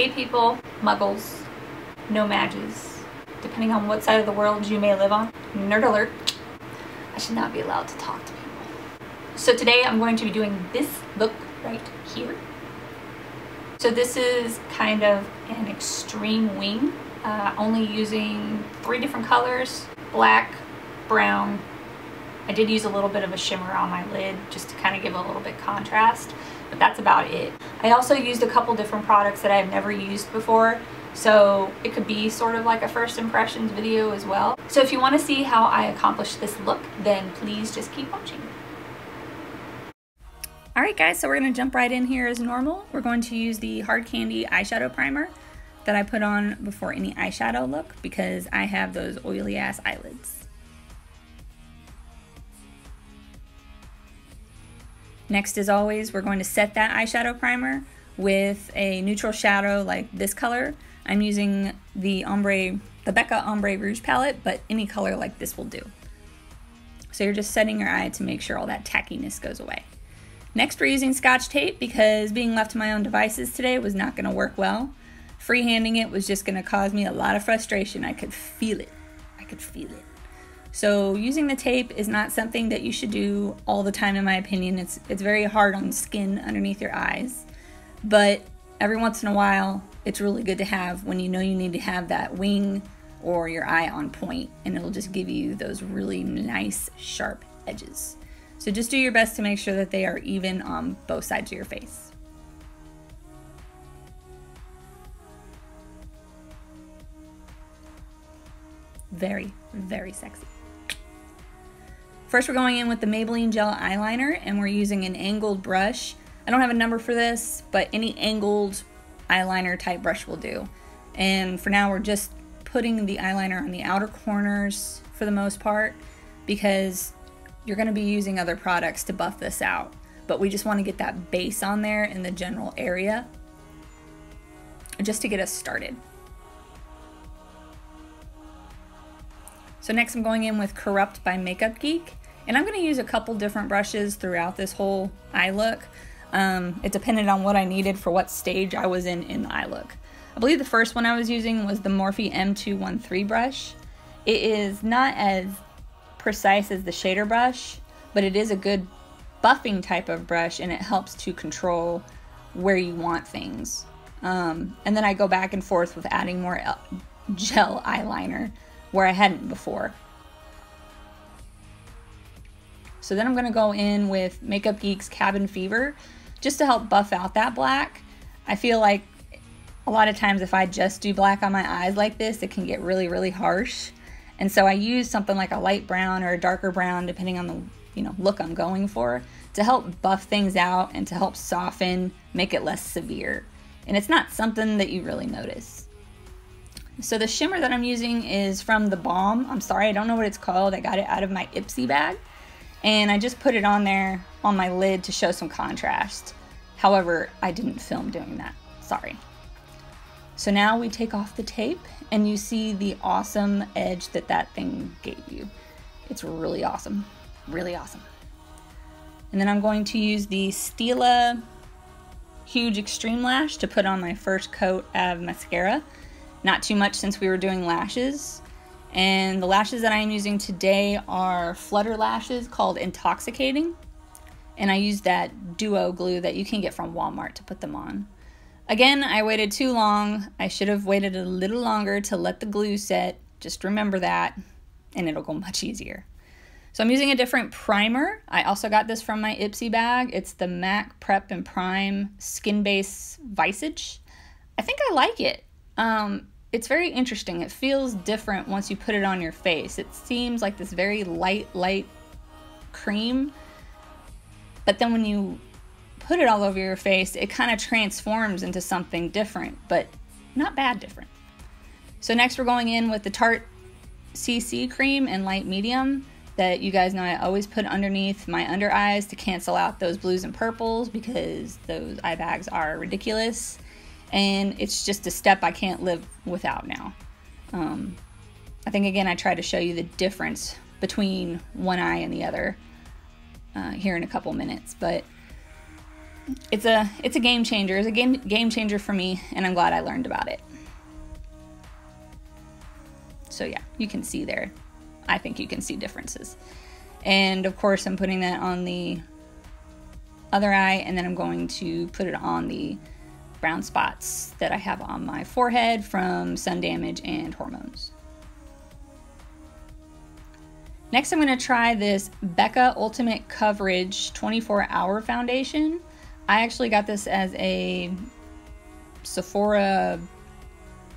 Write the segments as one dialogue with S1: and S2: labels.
S1: Hey people, muggles, no mages, depending on what side of the world you may live on. Nerd alert, I should not be allowed to talk to people. So today I'm going to be doing this look right here. So this is kind of an extreme wing, only using 3 different colors, black, brown. I did use a little bit of a shimmer on my lid just to kind of give a little bit contrast, but that's about it. I also used a couple different products that I've never used before, so it could be sort of like a first impressions video as well. So if you want to see how I accomplish this look, then please just keep watching. Alright guys, so we're going to jump right in here as normal. We're going to use the Hard Candy eyeshadow primer that I put on before any eyeshadow look because I have those oily ass eyelids. Next, as always, we're going to set that eyeshadow primer with a neutral shadow like this color. I'm using the Becca Ombre Rouge palette, but any color like this will do. So you're just setting your eye to make sure all that tackiness goes away. Next, we're using Scotch tape because being left to my own devices today was not going to work well. Freehanding it was just going to cause me a lot of frustration. I could feel it. I could feel it. So using the tape is not something that you should do all the time, in my opinion. It's very hard on skin underneath your eyes, but every once in a while it's really good to have when you know you need to have that wing or your eye on point, and it'll just give you those really nice sharp edges. So just do your best to make sure that they are even on both sides of your face. Very, very sexy. First, we're going in with the Maybelline Gel Eyeliner, and we're using an angled brush. I don't have a number for this, but any angled eyeliner type brush will do. And for now, we're just putting the eyeliner on the outer corners for the most part, because you're going to be using other products to buff this out. But we just want to get that base on there in the general area, just to get us started. So next I'm going in with Corrupt by Makeup Geek, and I'm going to use a couple different brushes throughout this whole eye look. It depended on what I needed for what stage I was in the eye look. I believe the first one I was using was the Morphe M213 brush. It is not as precise as the shader brush, but it is a good buffing type of brush, and it helps to control where you want things. And then I go back and forth with adding more gel eyeliner where I hadn't before. So then I'm going to go in with Makeup Geek's Cabin Fever just to help buff out that black. I feel like a lot of times if I just do black on my eyes like this, it can get really, really harsh. And so I use something like a light brown or a darker brown, depending on the look I'm going for, to help buff things out and to help soften, make it less severe. And it's not something that you really notice. So the shimmer that I'm using is from the Balm. I'm sorry, I don't know what it's called. I got it out of my Ipsy bag, and I just put it on there on my lid to show some contrast. However, I didn't film doing that. Sorry. So now we take off the tape, and you see the awesome edge that that thing gave you. It's really awesome. Really awesome. And then I'm going to use the Stila Huge Extreme Lash to put on my first coat of mascara. Not too much since we were doing lashes. And the lashes that I'm using today are Flutter lashes called Intoxicating. And I used that duo glue that you can get from Walmart to put them on. Again, I waited too long. I should have waited a little longer to let the glue set. Just remember that, and it'll go much easier. So I'm using a different primer. I also got this from my Ipsy bag. It's the MAC Prep and Prime Skin Base Visage. I think I like it. It's very interesting. It feels different once you put it on your face. It seems like this very light cream, but then when you put it all over your face, it kind of transforms into something different, but not bad different. So next we're going in with the Tarte CC cream in light medium that you guys know I always put underneath my under eyes to cancel out those blues and purples because those eye bags are ridiculous. And it's just a step I can't live without now. I think, again, I try to show you the difference between one eye and the other here in a couple minutes. But it's a game changer. It's a game changer for me, and I'm glad I learned about it. So yeah, you can see there. I think you can see differences. And of course, I'm putting that on the other eye, and then I'm going to put it on the brown spots that I have on my forehead from sun damage and hormones. Next, I'm going to try this Becca Ultimate Coverage 24-Hour Foundation. I actually got this as a Sephora,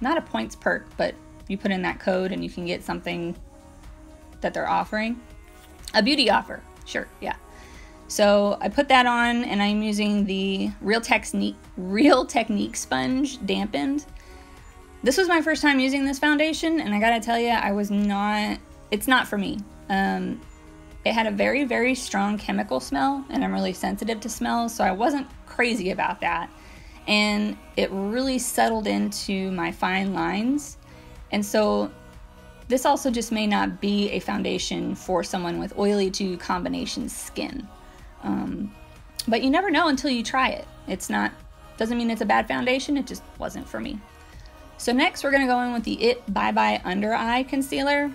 S1: not a points perk, but you put in that code and you can get something that they're offering. A beauty offer, sure, yeah. So I put that on, and I'm using the Real Technique Sponge Dampened. This was my first time using this foundation, and I gotta tell you, it's not for me. It had a very, very strong chemical smell, and I'm really sensitive to smells, so I wasn't crazy about that. And it really settled into my fine lines. And so this also just may not be a foundation for someone with oily to combination skin. But you never know until you try it. Doesn't mean it's a bad foundation, it just wasn't for me. So next we're gonna go in with the It Bye Bye Under Eye Concealer.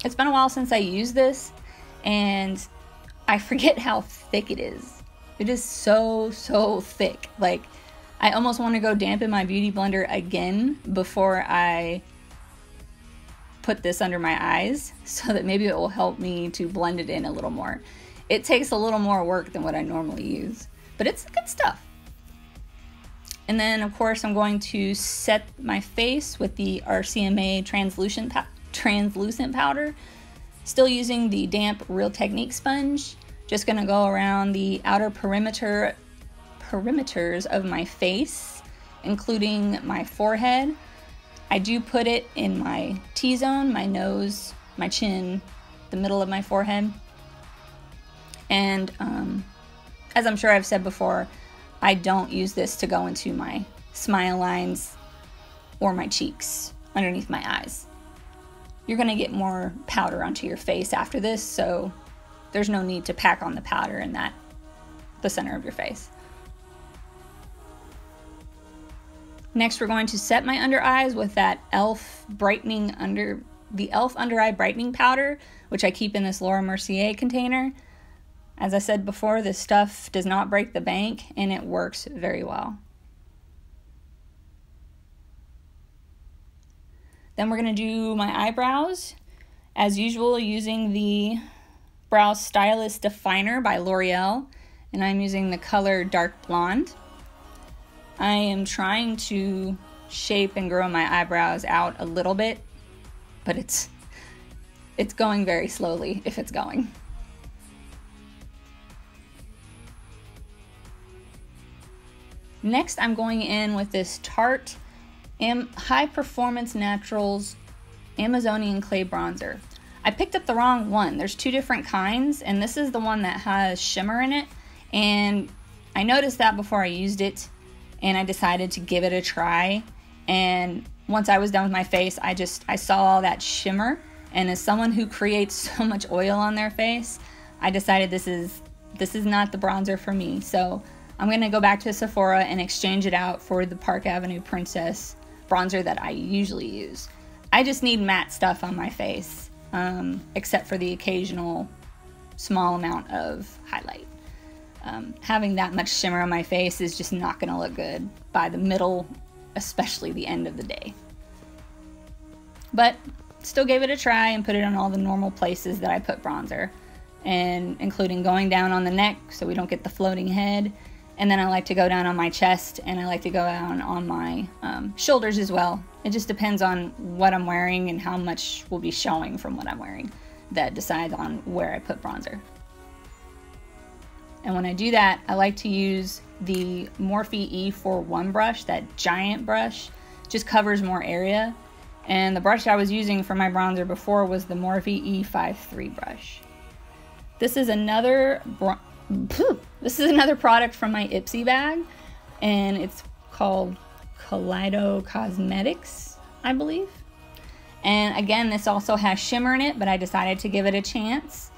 S1: It's been a while since I used this, and I forget how thick it is. It is so, so thick. Like, I almost want to go dampen my beauty blender again before I put this under my eyes, so that maybe it will help me to blend it in a little more. It takes a little more work than what I normally use, but it's good stuff. And then of course I'm going to set my face with the RCMA Translucent powder. Still using the damp Real Technique sponge. Just gonna go around the outer perimeters of my face, including my forehead. I do put it in my T-zone, my nose, my chin, the middle of my forehead. And as I'm sure I've said before, I don't use this to go into my smile lines or my cheeks underneath my eyes. You're gonna get more powder onto your face after this, so there's no need to pack on the powder in the center of your face. Next, we're going to set my under eyes with that e.l.f. Under Eye Brightening Powder, which I keep in this Laura Mercier container. As I said before, this stuff does not break the bank, and it works very well. Then we're going to do my eyebrows, as usual, using the Brow Stylist Definer by L'Oreal, and I'm using the color Dark Blonde. I am trying to shape and grow my eyebrows out a little bit, but it's going very slowly if it's going. Next, I'm going in with this Tarte High Performance Naturals Amazonian Clay Bronzer. I picked up the wrong one. There's two different kinds, and this is the one that has shimmer in it, and I noticed that before I used it, and I decided to give it a try. And once I was done with my face, I saw all that shimmer, and as someone who creates so much oil on their face, I decided this is not the bronzer for me. So I'm gonna go back to Sephora and exchange it out for the Park Avenue Princess bronzer that I usually use. I just need matte stuff on my face, except for the occasional small amount of highlight. Having that much shimmer on my face is just not gonna look good by the middle, especially the end of the day. But still gave it a try and put it on all the normal places that I put bronzer, and including going down on the neck so we don't get the floating head. And then I like to go down on my chest, and I like to go down on my shoulders as well. It just depends on what I'm wearing and how much will be showing from what I'm wearing that decides on where I put bronzer. And when I do that, I like to use the Morphe E41 brush, that giant brush, just covers more area. And the brush I was using for my bronzer before was the Morphe E53 brush. This is another product from my Ipsy bag, and it's called Kaleido Cosmetics, I believe. And again, this also has shimmer in it, but I decided to give it a chance.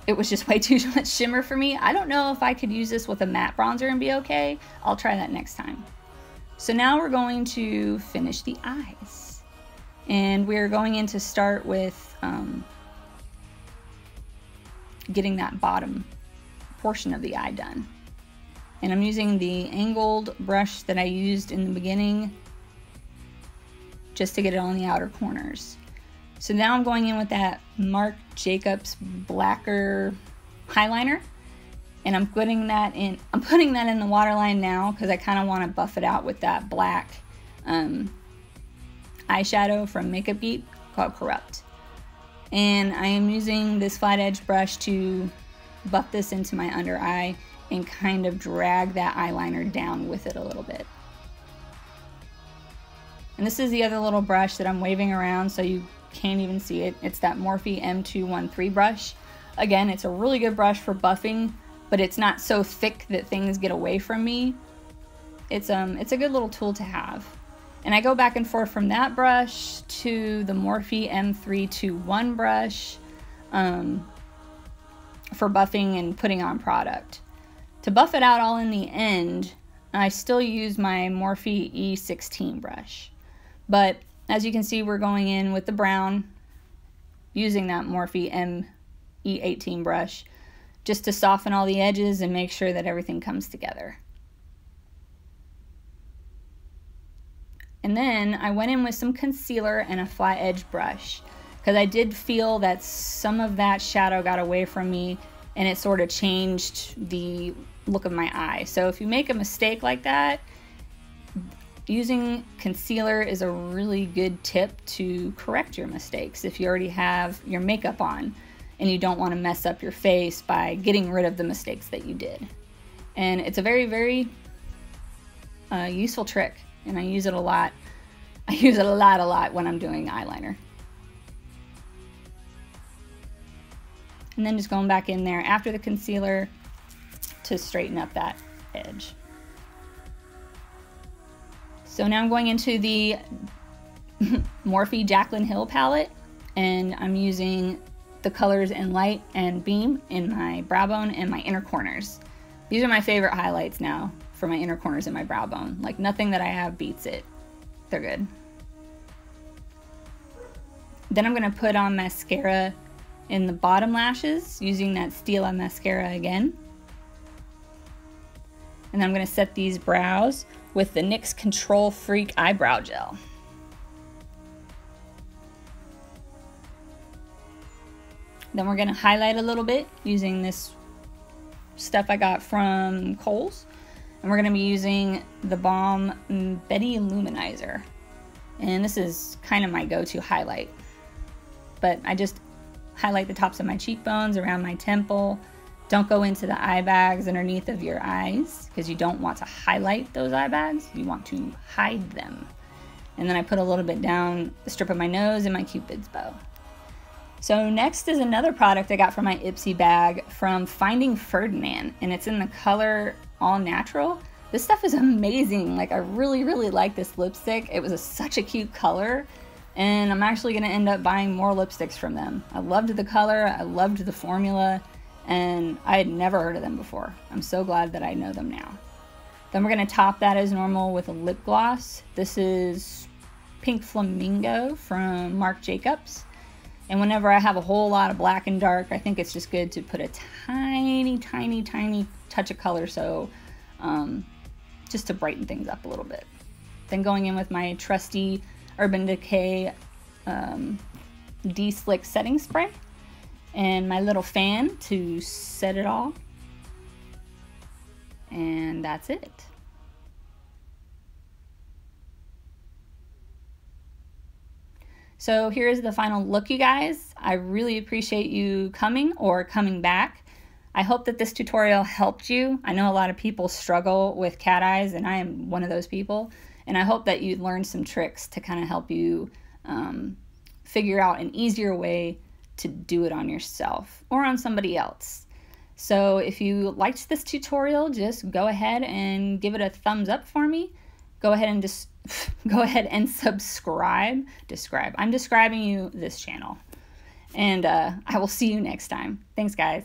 S1: it was just way too much shimmer for me. I don't know if I could use this with a matte bronzer and be okay. I'll try that next time. So now we're going to finish the eyes. And we're going in to start with getting that bottom portion of the eye done. And I'm using the angled brush that I used in the beginning just to get it on the outer corners. So now I'm going in with that Marc Jacobs Blacquer Highliner, and I'm putting that in the waterline now because I kind of want to buff it out with that black eyeshadow from Makeup Geek called Corrupt. And I am using this flat edge brush to buff this into my under eye and kind of drag that eyeliner down with it a little bit. And this is the other little brush that I'm waving around so you can't even see it. It's that Morphe M213 brush. Again, it's a really good brush for buffing, but it's not so thick that things get away from me. It's a good little tool to have. And I go back and forth from that brush to the Morphe M321 brush for buffing and putting on product. To buff it out all in the end, I still use my Morphe E16 brush. But as you can see, we're going in with the brown, using that Morphe E18 brush, just to soften all the edges and make sure that everything comes together. And then I went in with some concealer and a flat edge brush, because I did feel that some of that shadow got away from me and it sort of changed the look of my eye. So if you make a mistake like that, using concealer is a really good tip to correct your mistakes if you already have your makeup on and you don't want to mess up your face by getting rid of the mistakes that you did. And it's a very, very useful trick, and I use it a lot. I use it a lot when I'm doing eyeliner. And then just going back in there after the concealer to straighten up that edge. So now I'm going into the Morphe Jaclyn Hill palette, and I'm using the colors in Light and Beam in my brow bone and my inner corners. These are my favorite highlights now for my inner corners and my brow bone. Like, nothing that I have beats it. They're good. Then I'm going to put on mascara in the bottom lashes using that Stila mascara again. And then I'm going to set these brows with the NYX Control Freak Eyebrow Gel. Then we're going to highlight a little bit using this stuff I got from Kohl's. And we're going to be using the Balm Betty Luminizer. And this is kind of my go-to highlight. But I just highlight the tops of my cheekbones, around my temple. Don't go into the eye bags underneath of your eyes, because you don't want to highlight those eye bags. You want to hide them. And then I put a little bit down the strip of my nose and my Cupid's bow. So next is another product I got from my Ipsy bag from Finding Ferdinand, and it's in the color All Natural. This stuff is amazing. Like, I really, really like this lipstick. It was such a cute color, and I'm actually going to end up buying more lipsticks from them. I loved the color, I loved the formula, and I had never heard of them before. I'm so glad that I know them now. Then we're going to top that as normal with a lip gloss. This is Pink Flamingo from Marc Jacobs. And whenever I have a whole lot of black and dark, I think it's just good to put a tiny, tiny, tiny touch of color, so just to brighten things up a little bit. Then going in with my trusty Urban Decay De-Slick setting spray and my little fan to set it all. And that's it. So here's the final look, you guys. I really appreciate you coming or coming back. I hope that this tutorial helped you. I know a lot of people struggle with cat eyes, and I am one of those people. And I hope that you learned some tricks to kind of help you figure out an easier way to do it on yourself or on somebody else. So if you liked this tutorial, just go ahead and give it a thumbs up for me. Go ahead and subscribe. I'm describing you this channel. And I will see you next time. Thanks, guys.